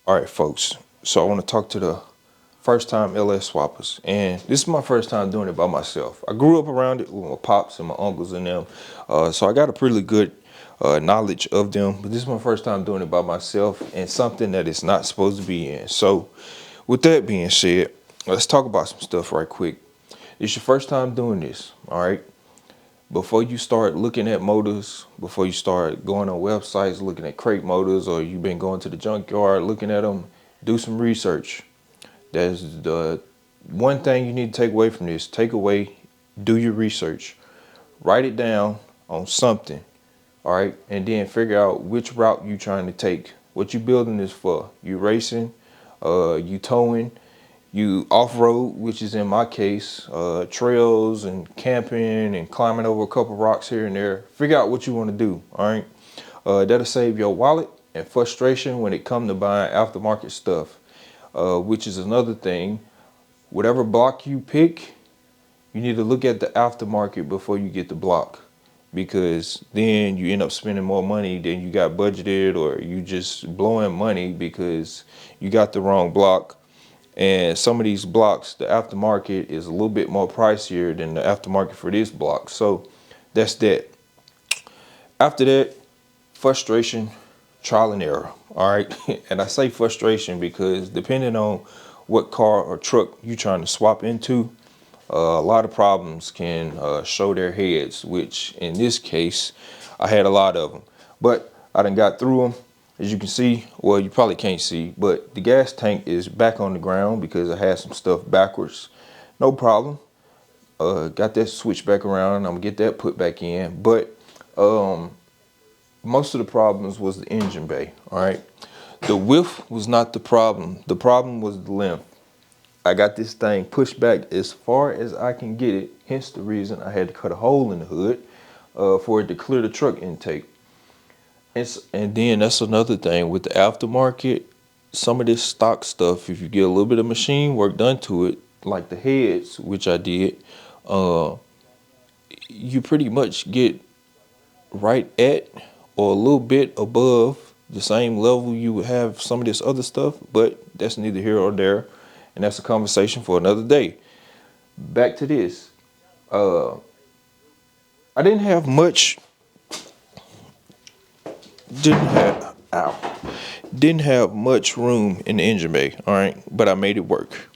All right, folks. So I want to talk to the first time LS swappers. And this is my first time doing it by myself. I grew up around it with my pops and my uncles and them. So I got a pretty good knowledge of them. But this is my first time doing it by myself and something that it's not supposed to be in. So with that being said, let's talk about some stuff right quick. It's your first time doing this, all right? Before you start looking at motors, before you start going on websites looking at crate motors, or you've been going to the junkyard looking at them, do some research. That's the one thing you need to take away from this. Take away, do your research. Write it down on something, all right? And then figure out which route you're trying to take. What you building this for? You racing, you towing, you off-road, which is in my case, trails and camping and climbing over a couple rocks here and there. Figure out what you want to do, all right? That'll save your wallet and frustration when it comes to buying aftermarket stuff, which is another thing. Whatever block you pick, you need to look at the aftermarket before you get the block, because then you end up spending more money than you got budgeted, or you just blowing money because you got the wrong block. And some of these blocks, the aftermarket is a little bit more pricier than the aftermarket for this block. So that's that. After that, frustration, trial and error. All right. And I say frustration because depending on what car or truck you're trying to swap into, a lot of problems can show their heads, which in this case, I had a lot of them. But I done got through them. As you can see, well, you probably can't see, but the gas tank is back on the ground because I had some stuff backwards. No problem. Got that switch back around. I'm gonna get that put back in. But most of the problems was the engine bay. All right. The width was not the problem. The problem was the length. I got this thing pushed back as far as I can get it. Hence the reason I had to cut a hole in the hood for it to clear the truck intake. And then that's another thing with the aftermarket. Some of this stock stuff, if you get a little bit of machine work done to it, like the heads, which I did, uh, you pretty much get right at or a little bit above the same level you would have some of this other stuff, but that's neither here or there. And that's a conversation for another day. Back to this. Uh, I didn't have, ow, didn't have much room in the engine bay, all right, but I made it work.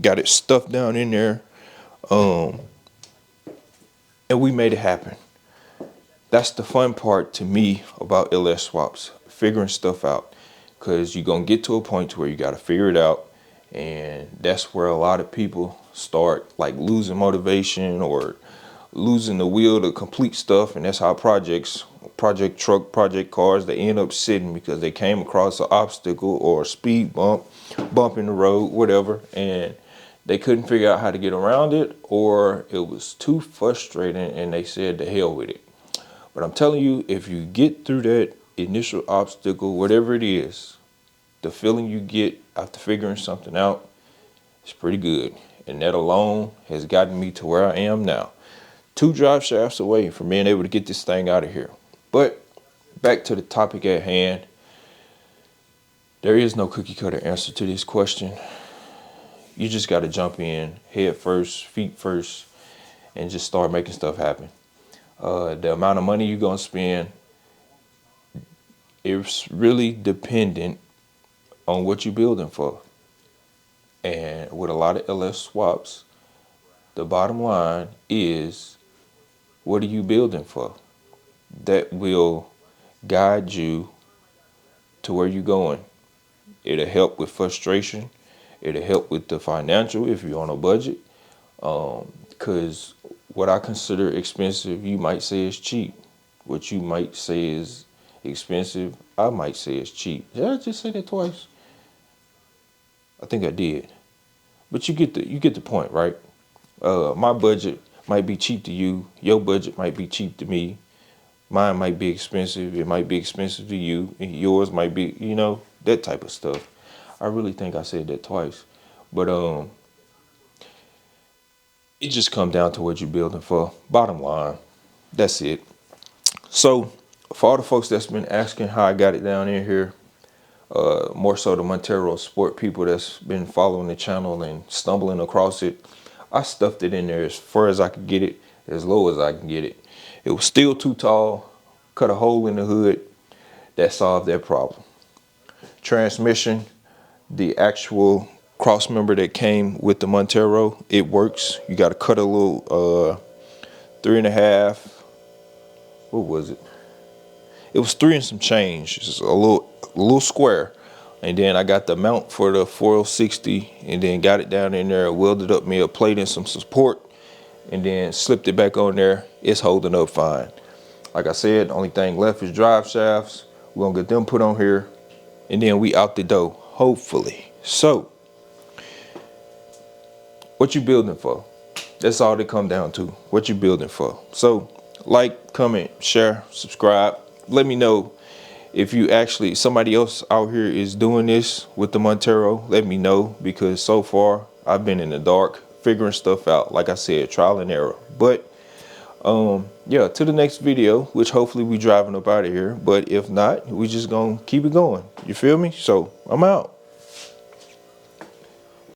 Got it stuffed down in there, um, and we made it happen. That's the fun part to me about LS swaps, figuring stuff out, because you're gonna get to a point where you gotta figure it out, and that's where a lot of people start like losing motivation or losing the will to complete stuff. And that's how project truck, project cars, they end up sitting because they came across an obstacle or a speed bump in the road, whatever, and they couldn't figure out how to get around it, or it was too frustrating and they said to hell with it. But I'm telling you, if you get through that initial obstacle, whatever it is, the feeling you get after figuring something out is pretty good. And that alone has gotten me to where I am now. 2 drive shafts away from being able to get this thing out of here. But back to the topic at hand. There is no cookie cutter answer to this question. You just got to jump in head first, feet first, and just start making stuff happen. The amount of money you're going to spend, it's really dependent on what you're building for. And with a lot of LS swaps, the bottom line is, what are you building for? That will guide you to where you're going. It'll help with frustration. It'll help with the financial if you're on a budget. Because what I consider expensive, you might say is cheap. What you might say is expensive, I might say is cheap. Did I just say that twice? I think I did. But you get the point, right? My budget might be cheap to you. Your budget might be cheap to me. Mine might be expensive. It might be expensive to you. And yours might be, that type of stuff. I really think I said that twice. But it just comes down to what you're building for. Bottom line, that's it. So for all the folks that's been asking how I got it down in here, more so the Montero Sport people that's been following the channel and stumbling across it. I stuffed it in there as far as I could get it, as low as I can get it. It was still too tall. Cut a hole in the hood. That solved that problem. Transmission, the actual cross member that came with the Montero, it works. You got to cut a little 3.5. What was it? It was 3 and some change. Just a little square. And then I got the mount for the 4060 and then got it down in there, welded up me a plate and some support, and then slipped it back on there. It's holding up fine. Like I said, the only thing left is drive shafts. We're gonna get them put on here, and then we out the door, hopefully. So, what you building for? That's all they come down to. What you building for? So, like, comment, share, subscribe. Let me know if you actually, somebody else out here is doing this with the Montero. Let me know, because so far I've been in the dark figuring stuff out. Like I said, trial and error. But yeah, to the next video, which hopefully we driving up out of here. But if not, we just gonna keep it going. You feel me? So I'm out.